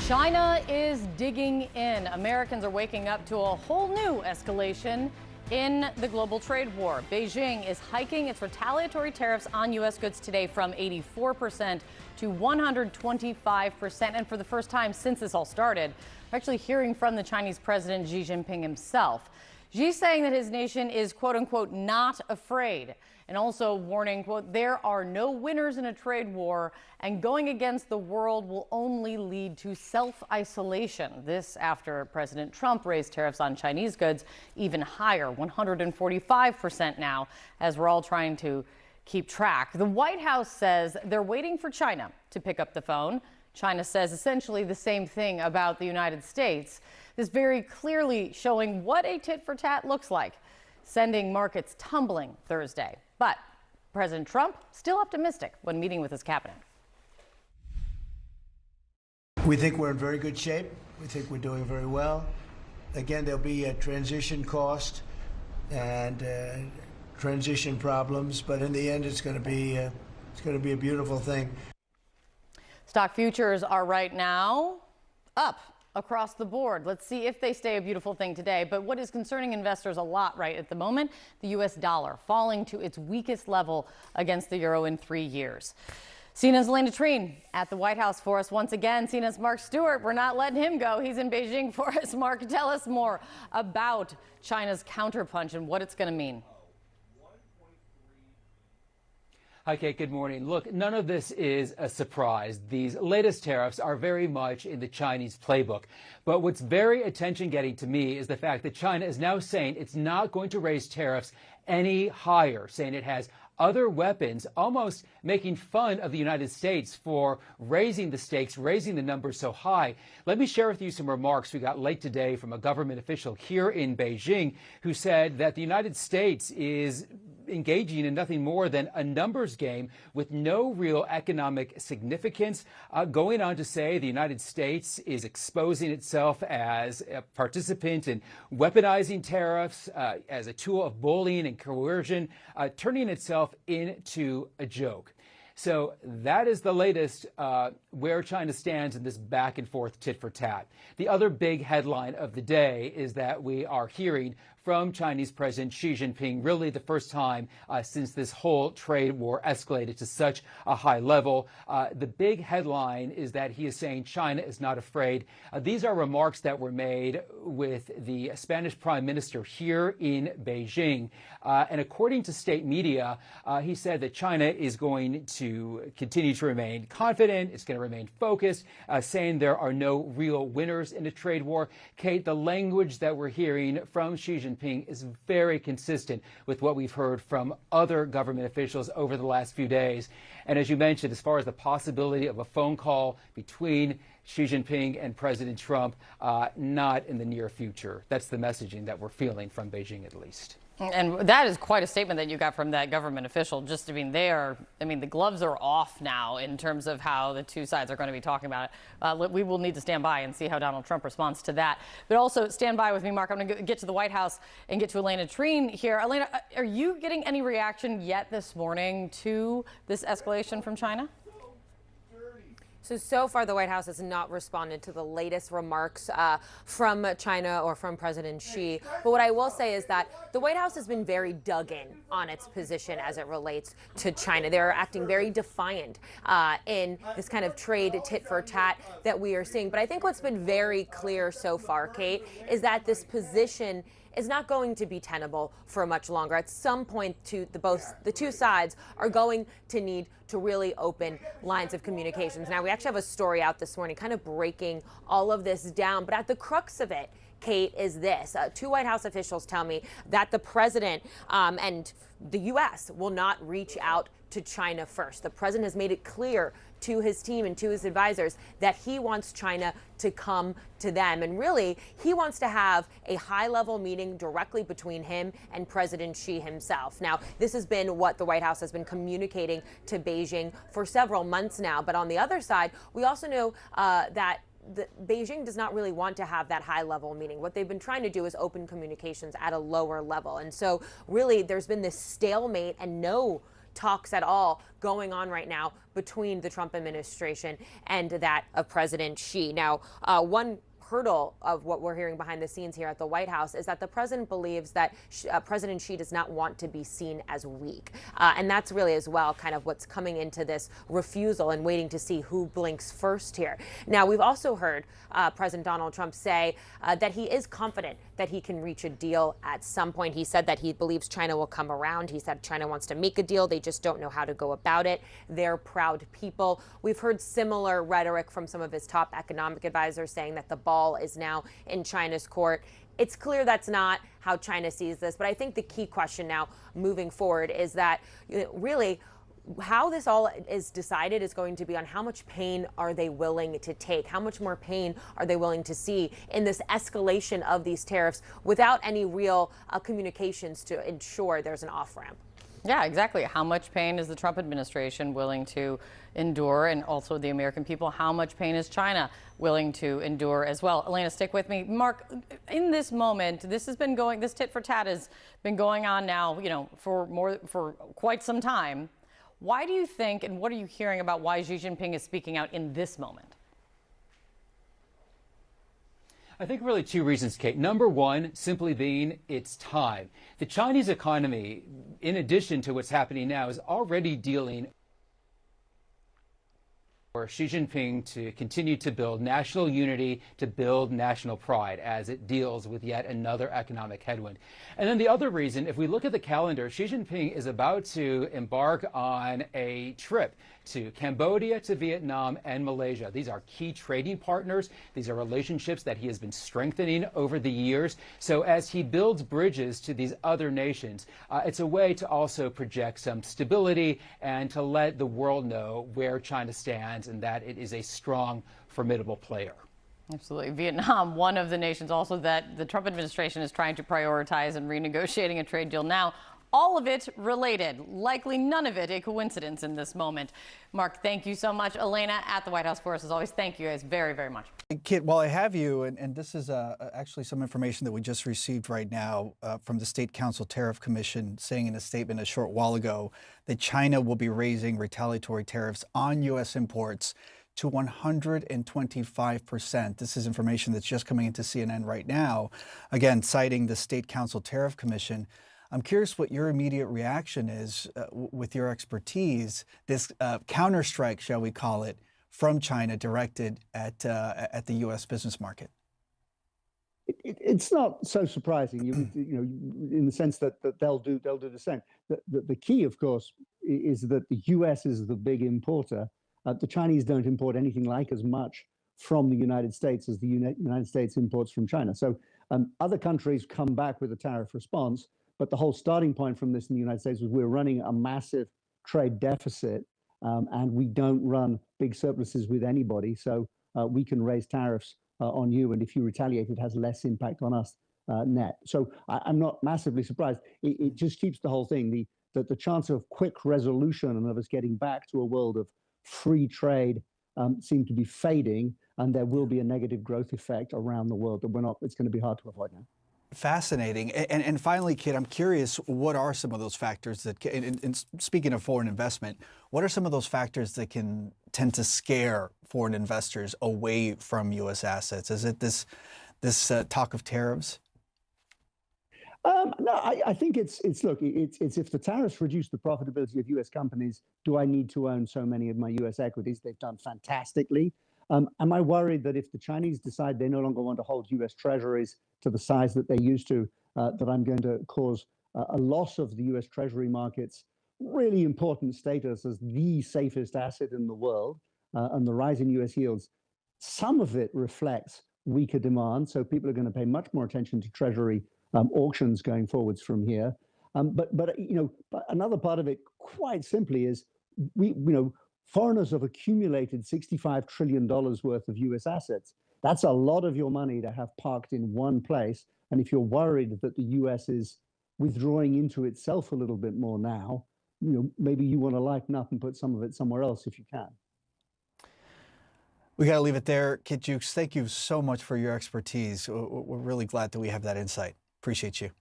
China is digging in. Americans are waking up to a whole new escalation in the global trade war. Beijing is hiking its retaliatory tariffs on U.S. goods today from 84% to 125%. And for the first time since this all started, we're actually hearing from the Chinese President Xi Jinping himself. Xi saying that his nation is, quote unquote, not afraid, and also warning, quote, there are no winners in a trade war, and going against the world will only lead to self-isolation. This after President Trump raised tariffs on Chinese goods even higher, 145% now, as we're all trying to keep track. The White House says they're waiting for China to pick up the phone. China says essentially the same thing about the United States. This very clearly showing what a tit-for-tat looks like, sending markets tumbling Thursday. But President Trump still optimistic when meeting with his cabinet. We think we're in very good shape. We think we're doing very well. Again, there'll be a transition cost and transition problems, but in the end, it's going to be a beautiful thing. Stock futures are right now up across the board. Let's see if they stay a beautiful thing today. But what is concerning investors a lot right at the moment, the U.S. dollar falling to its weakest level against the euro in 3 years. CNN's Elena Treen at the White House for us once again. CNN's Mark Stewart, we're not letting him go. He's in Beijing for us. Mark, tell us more about China's counterpunch and what it's going to mean. Hi, Kate. Good morning. Look, none of this is a surprise. These latest tariffs are very much in the Chinese playbook. But what's very attention-getting to me is the fact that China is now saying it's not going to raise tariffs any higher, saying it has other weapons, almost making fun of the United States for raising the stakes, raising the numbers so high. Let me share with you some remarks we got late today from a government official here in Beijing who said that the United States is engaging in nothing more than a numbers game with no real economic significance, going on to say the United States is exposing itself as a participant in weaponizing tariffs, as a tool of bullying and coercion, turning itself into a joke. So that is the latest where China stands in this back and forth tit for tat. The other big headline of the day is that we are hearing from Chinese President Xi Jinping, really the first time since this whole trade war escalated to such a high level. The big headline is that he is saying China is not afraid. These are remarks that were made with the Spanish Prime Minister here in Beijing. And according to state media, he said that China is going to continue to remain confident. It's going to remain focused, saying there are no real winners in a trade war. Kate, the language that we're hearing from Xi Jinping is very consistent with what we've heard from other government officials over the last few days. And as you mentioned, as far as the possibility of a phone call between Xi Jinping and President Trump, not in the near future. That's the messaging that we're feeling from Beijing, at least. And that is quite a statement that you got from that government official. Just, the gloves are off now in terms of how the two sides are going to be talking about it. We will need to stand by and see how Donald Trump responds to that. But also stand by with me, Mark. I'm going to get to the White House and get to Elena Treen here. Elena, are you getting any reaction yet this morning to this escalation from China? So far, the White House has not responded to the latest remarks from China or from President Xi. But what I will say is that the White House has been very dug in on its position as it relates to China. They're acting very defiant in this kind of trade tit for tat that we are seeing. But I think what's been very clear so far, Kate, is that this position is not going to be tenable for much longer. At some point, the two sides are going to need to really open lines of communications. Now, we actually have a story out this morning kind of breaking all of this down, but at the crux of it, Kate, is this. Two White House officials tell me that the president and the U.S. will not reach out to China first. The president has made it clear to his team and to his advisors that he wants China to come to them. And really, he wants to have a high-level meeting directly between him and President Xi himself. Now, this has been what the White House has been communicating to Beijing for several months now. But on the other side, we also know that Beijing does not really want to have that high-level meeting. What they've been trying to do is open communications at a lower level. And so really, there's been this stalemate and no talks at all going on right now between the Trump administration and that of President Xi. Now, one hurdle of what we're hearing behind the scenes here at the White House is that the president believes that President Xi does not want to be seen as weak. And that's really as well kind of what's coming into this refusal and waiting to see who blinks first here. Now, we've also heard President Donald Trump say that he is confident that he can reach a deal at some point. He said that he believes China will come around. He said China wants to make a deal. They just don't know how to go about it. They're proud people. We've heard similar rhetoric from some of his top economic advisors saying that the ball is now in China's court. It's clear that's not how China sees this, but I think the key question now moving forward is that really how this all is decided is going to be on how much pain are they willing to take, how much more pain are they willing to see in this escalation of these tariffs without any real communications to ensure there's an off-ramp. Yeah, exactly. How much pain is the Trump administration willing to endure, and also the American people? How much pain is China willing to endure as well? Elena, stick with me. Mark, in this moment, this tit for tat has been going on now, for quite some time. Why do you think, and what are you hearing about why Xi Jinping is speaking out in this moment? I think really two reasons, Kate. Number one, simply being it's time. The Chinese economy, in addition to what's happening now, is already dealing for Xi Jinping to continue to build national unity, to build national pride as it deals with yet another economic headwind. And then the other reason, if we look at the calendar, Xi Jinping is about to embark on a trip to Cambodia, to Vietnam, and Malaysia. These are key trading partners. These are relationships that he has been strengthening over the years. So as he builds bridges to these other nations, it's a way to also project some stability and to let the world know where China stands and that it is a strong, formidable player. Absolutely. Vietnam, one of the nations also that the Trump administration is trying to prioritize and renegotiating a trade deal now. All of it related, likely none of it a coincidence in this moment. Mark, thank you so much. Elena at the White House for us, as always. Thank you guys very, very much. Kit, while I have you, and this is actually some information that we just received right now from the State Council Tariff Commission, saying in a statement a short while ago that China will be raising retaliatory tariffs on U.S. imports to 125%. This is information that's just coming into CNN right now, again, citing the State Council Tariff Commission. I'm curious what your immediate reaction is with your expertise, this counterstrike, shall we call it, from China directed at the U.S. business market. It's not so surprising, in the sense that they'll do the same. The key, of course, is that the U.S. is the big importer. The Chinese don't import anything like as much from the United States as the United States imports from China. So other countries come back with a tariff response. But the whole starting point from this in the United States was we're running a massive trade deficit, and we don't run big surpluses with anybody. So we can raise tariffs on you, and if you retaliate, it has less impact on us net. So I'm not massively surprised. It just keeps the whole thing, the chance of quick resolution and of us getting back to a world of free trade seem to be fading, and there will be a negative growth effect around the world that it's going to be hard to avoid now. Fascinating. And finally, Kit, I'm curious, what are some of those factors that, and speaking of foreign investment, what are some of those factors that can tend to scare foreign investors away from U.S. assets? Is it this talk of tariffs? No, I think it's if the tariffs reduce the profitability of U.S. companies, do I need to own so many of my U.S. equities? They've done fantastically. Am I worried that if the Chinese decide they no longer want to hold U.S. treasuries to the size that they used to, that I'm going to cause a loss of the U.S. Treasury market's really important status as the safest asset in the world, and the rise in U.S. yields? Some of it reflects weaker demand, so people are going to pay much more attention to Treasury auctions going forwards from here. But another part of it, quite simply, is foreigners have accumulated $65 trillion worth of U.S. assets. That's a lot of your money to have parked in one place. And if you're worried that the U.S. is withdrawing into itself a little bit more now, maybe you want to lighten up and put some of it somewhere else if you can. We got to leave it there. Kit Jukes, thank you so much for your expertise. We're really glad that we have that insight. Appreciate you.